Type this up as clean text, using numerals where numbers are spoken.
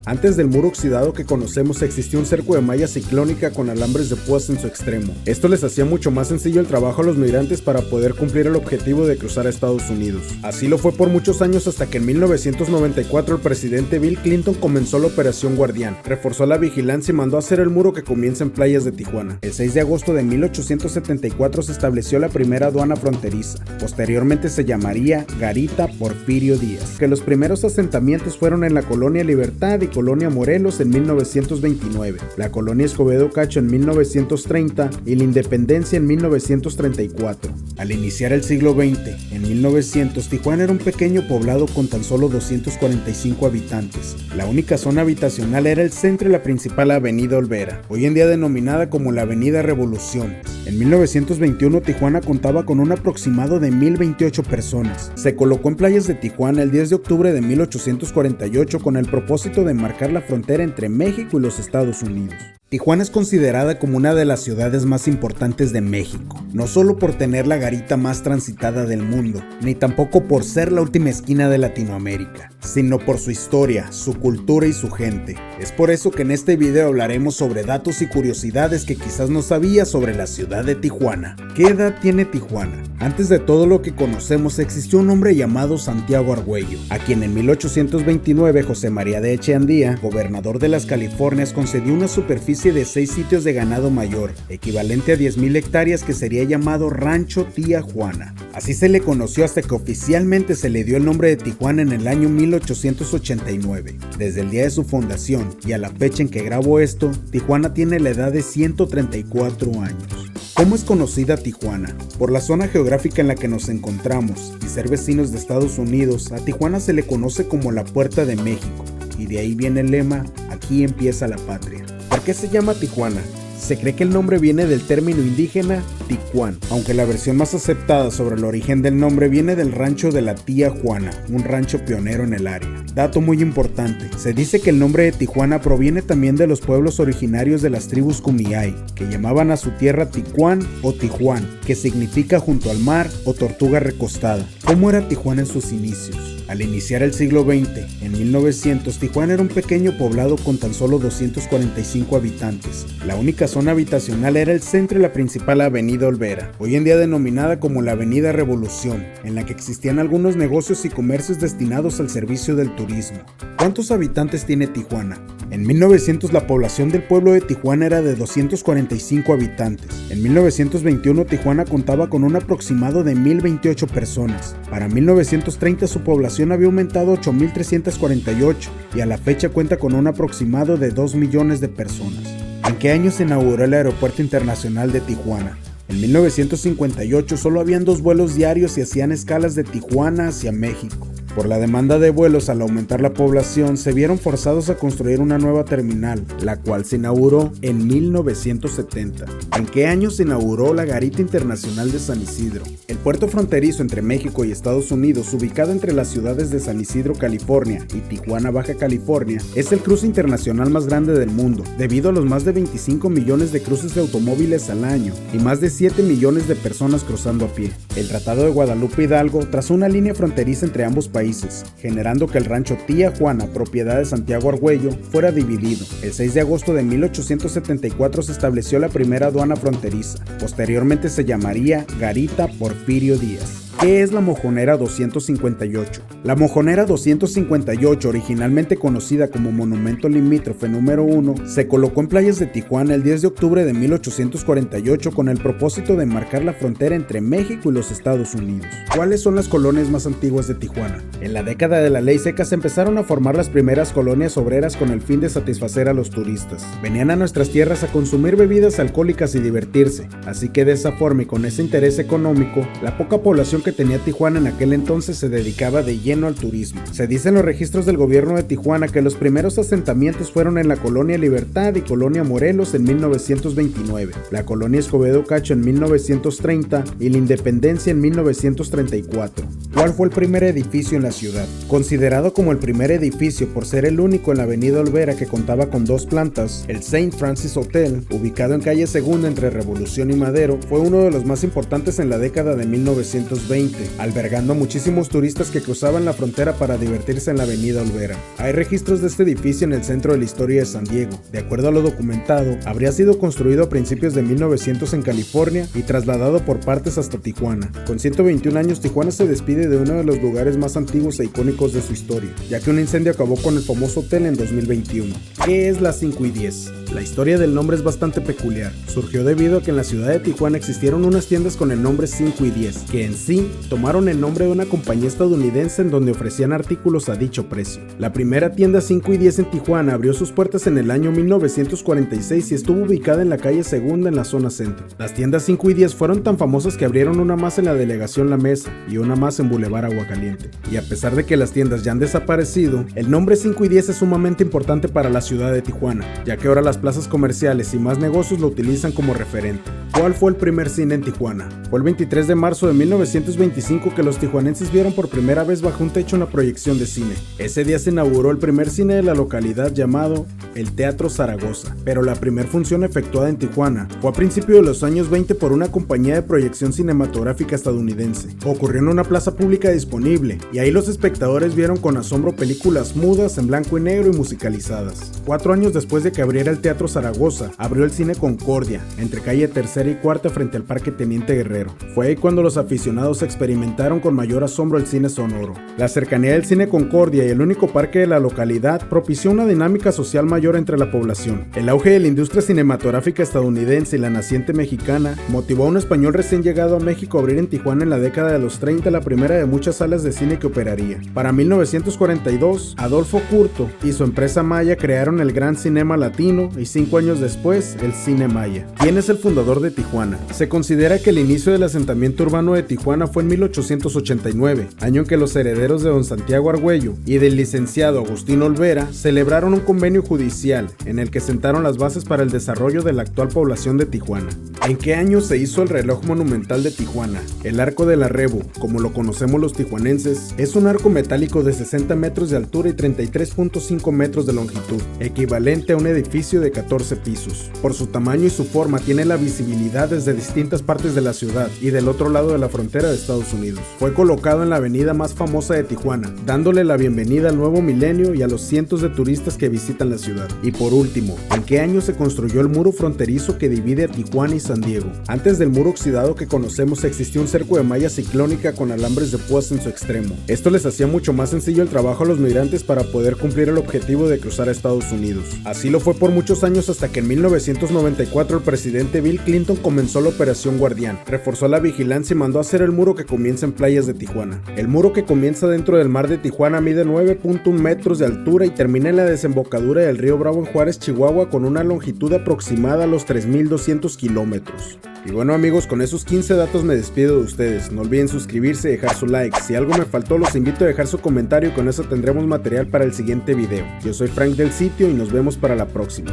Antes del muro oxidado que conocemos existía un cerco de malla ciclónica con alambres de púas en su extremo. Esto les hacía mucho más sencillo el trabajo a los migrantes para poder cumplir el objetivo de cruzar a Estados Unidos. Así lo fue por muchos años hasta que en 1994 el presidente Bill Clinton comenzó la Operación Guardián, reforzó la vigilancia y mandó a hacer el muro que comienza en playas de Tijuana. El 6 de agosto de 1874 se estableció la primera aduana fronteriza. Posteriormente se llamaría Garita Porfirio Díaz, que los primeros asentamientos fueron en la Colonia Libertad y Colonia Morelos en 1929, la Colonia Escobedo Cacho en 1930 y la Independencia en 1934. Al iniciar el siglo XX, en 1900, Tijuana era un pequeño poblado con tan solo 245 habitantes. La única zona habitacional era el centro y la principal avenida Olvera, hoy en día denominada como la Avenida Revolución. En 1921 Tijuana contaba con un aproximado de 1028 personas. Se colocó en playas de Tijuana el 10 de octubre de 1848 con el propósito de marcar la frontera entre México y los Estados Unidos. Tijuana es considerada como una de las ciudades más importantes de México, no solo por tener la garita más transitada del mundo, ni tampoco por ser la última esquina de Latinoamérica, sino por su historia, su cultura y su gente. Es por eso que en este video hablaremos sobre datos y curiosidades que quizás no sabías sobre la ciudad de Tijuana. ¿Qué edad tiene Tijuana? Antes de todo lo que conocemos existió un hombre llamado Santiago Argüello, a quien en 1829 José María de Echeandía, gobernador de las Californias, concedió una superficie de 6 sitios de ganado mayor, equivalente a 10,000 hectáreas, que sería llamado Rancho Tía Juana. Así se le conoció hasta que oficialmente se le dio el nombre de Tijuana en el año 1889. Desde el día de su fundación y a la fecha en que grabo esto, Tijuana tiene la edad de 134 años. ¿Cómo es conocida Tijuana? Por la zona geográfica en la que nos encontramos y ser vecinos de Estados Unidos, a Tijuana se le conoce como la Puerta de México, y de ahí viene el lema, aquí empieza la patria. ¿Por qué se llama Tijuana? Se cree que el nombre viene del término indígena Ticuán, aunque la versión más aceptada sobre el origen del nombre viene del rancho de la Tía Juana, un rancho pionero en el área. Dato muy importante, se dice que el nombre de Tijuana proviene también de los pueblos originarios de las tribus Kumeyaay, que llamaban a su tierra Ticuán o Tijuán, que significa junto al mar o tortuga recostada. ¿Cómo era Tijuana en sus inicios? Al iniciar el siglo XX, en 1900, Tijuana era un pequeño poblado con tan solo 245 habitantes. La única zona habitacional era el centro y la principal avenida Olvera, hoy en día denominada como la Avenida Revolución, en la que existían algunos negocios y comercios destinados al servicio del turismo. ¿Cuántos habitantes tiene Tijuana? En 1900 la población del pueblo de Tijuana era de 245 habitantes. En 1921 Tijuana contaba con un aproximado de 1028 personas. Para 1930 su población había aumentado a 8348 y a la fecha cuenta con un aproximado de 2 millones de personas. ¿En qué año se inauguró el Aeropuerto Internacional de Tijuana? En 1958 solo habían 2 vuelos diarios y hacían escalas de Tijuana hacia México. Por la demanda de vuelos al aumentar la población, se vieron forzados a construir una nueva terminal, la cual se inauguró en 1970. ¿En qué año se inauguró la Garita Internacional de San Isidro? El puerto fronterizo entre México y Estados Unidos, ubicado entre las ciudades de San Isidro, California y Tijuana, Baja California, es el cruce internacional más grande del mundo, debido a los más de 25 millones de cruces de automóviles al año y más de 7 millones de personas cruzando a pie. El Tratado de Guadalupe Hidalgo trazó una línea fronteriza entre ambos países, generando que el rancho Tía Juana, propiedad de Santiago Argüello, fuera dividido. El 6 de agosto de 1874 se estableció la primera aduana fronteriza. Posteriormente se llamaría Garita Porfirio Díaz. ¿Qué es la Mojonera 258? La Mojonera 258, originalmente conocida como Monumento Limítrofe número 1, se colocó en playas de Tijuana el 10 de octubre de 1848 con el propósito de marcar la frontera entre México y los Estados Unidos. ¿Cuáles son las colonias más antiguas de Tijuana? En la década de la ley seca se empezaron a formar las primeras colonias obreras con el fin de satisfacer a los turistas. Venían a nuestras tierras a consumir bebidas alcohólicas y divertirse, así que de esa forma y con ese interés económico, la poca población que tenía Tijuana en aquel entonces se dedicaba de lleno al turismo. Se dice en los registros del gobierno de Tijuana que los primeros asentamientos fueron en la Colonia Libertad y Colonia Morelos en 1929, la Colonia Escobedo Cacho en 1930 y la Independencia en 1934. ¿Cuál fue el primer edificio en la ciudad? Considerado como el primer edificio por ser el único en la avenida Olvera que contaba con 2 plantas, el St. Francis Hotel, ubicado en calle Segunda entre Revolución y Madero, fue uno de los más importantes en la década de 1920. XX, albergando a muchísimos turistas que cruzaban la frontera para divertirse en la avenida Olvera. Hay registros de este edificio en el centro de la historia de San Diego. De acuerdo a lo documentado, habría sido construido a principios de 1900 en California y trasladado por partes hasta Tijuana. Con 121 años, Tijuana se despide de uno de los lugares más antiguos e icónicos de su historia, ya que un incendio acabó con el famoso hotel en 2021. ¿Qué es la 5 y 10? La historia del nombre es bastante peculiar. Surgió debido a que en la ciudad de Tijuana existieron unas tiendas con el nombre 5 y 10, que en sí tomaron el nombre de una compañía estadounidense en donde ofrecían artículos a dicho precio. La primera tienda 5 y 10 en Tijuana abrió sus puertas en el año 1946 y estuvo ubicada en la calle Segunda en la zona centro. Las tiendas 5 y 10 fueron tan famosas que abrieron una más en la delegación La Mesa y una más en Boulevard Aguacaliente. Y a pesar de que las tiendas ya han desaparecido, el nombre 5 y 10 es sumamente importante para la ciudad de Tijuana, ya que ahora las plazas comerciales y más negocios lo utilizan como referente. ¿Cuál fue el primer cine en Tijuana? Fue el 23 de marzo de 1925 que los tijuanenses vieron por primera vez bajo un techo una proyección de cine. Ese día se inauguró el primer cine de la localidad llamado el Teatro Zaragoza, pero la primera función efectuada en Tijuana fue a principios de los años 20 por una compañía de proyección cinematográfica estadounidense. Ocurrió en una plaza pública disponible y ahí los espectadores vieron con asombro películas mudas en blanco y negro y musicalizadas. 4 años después de que abriera el Teatro Zaragoza, abrió el Cine Concordia, entre calle Tercera y Cuarta frente al Parque Teniente Guerrero. Fue ahí cuando los aficionados experimentaron con mayor asombro el cine sonoro. La cercanía del Cine Concordia y el único parque de la localidad propició una dinámica social mayor entre la población. El auge de la industria cinematográfica estadounidense y la naciente mexicana motivó a un español recién llegado a México a abrir en Tijuana en la década de los 30 la primera de muchas salas de cine que operaría. Para 1942, Adolfo Curto y su empresa Maya crearon el Gran Cinema Latino y 5 años después el Cine Maya. ¿Quién es el fundador de Tijuana? Se considera que el inicio del asentamiento urbano de Tijuana fue en 1889, año en que los herederos de don Santiago Argüello y del licenciado Agustín Olvera celebraron un convenio judicial en el que sentaron las bases para el desarrollo de la actual población de Tijuana. ¿En qué año se hizo el reloj monumental de Tijuana? El Arco de la Rebu, como lo conocemos los tijuanenses, es un arco metálico de 60 metros de altura y 33.5 metros de longitud, equivalente a un edificio de 14 pisos. Por su tamaño y su forma tiene la visibilidad desde distintas partes de la ciudad y del otro lado de la frontera de Estados Unidos. Fue colocado en la avenida más famosa de Tijuana, dándole la bienvenida al nuevo milenio y a los cientos de turistas que visitan la ciudad. Y por último, ¿en qué año se construyó el muro fronterizo que divide a Tijuana y San Diego? Antes del muro oxidado que conocemos existió un cerco de malla ciclónica con alambres de púas en su extremo. Esto les hacía mucho más sencillo el trabajo a los migrantes para poder cumplir el objetivo de cruzar a Estados Unidos. Así lo fue por muchos años hasta que en 1994 el presidente Bill Clinton comenzó la Operación Guardián, reforzó la vigilancia y mandó a hacer el muro que comienza en playas de Tijuana. El muro que comienza dentro del mar de Tijuana mide 9.1 metros de altura y termina en la desembocadura del río Bravo en Juárez, Chihuahua, con una longitud aproximada a los 3.200 kilómetros. Y bueno amigos, con esos 15 datos me despido de ustedes. No olviden suscribirse y dejar su like. Si algo me faltó, los invito a dejar su comentario y con eso tendremos material para el siguiente video. Yo soy Frank del Sitio y nos vemos para la próxima.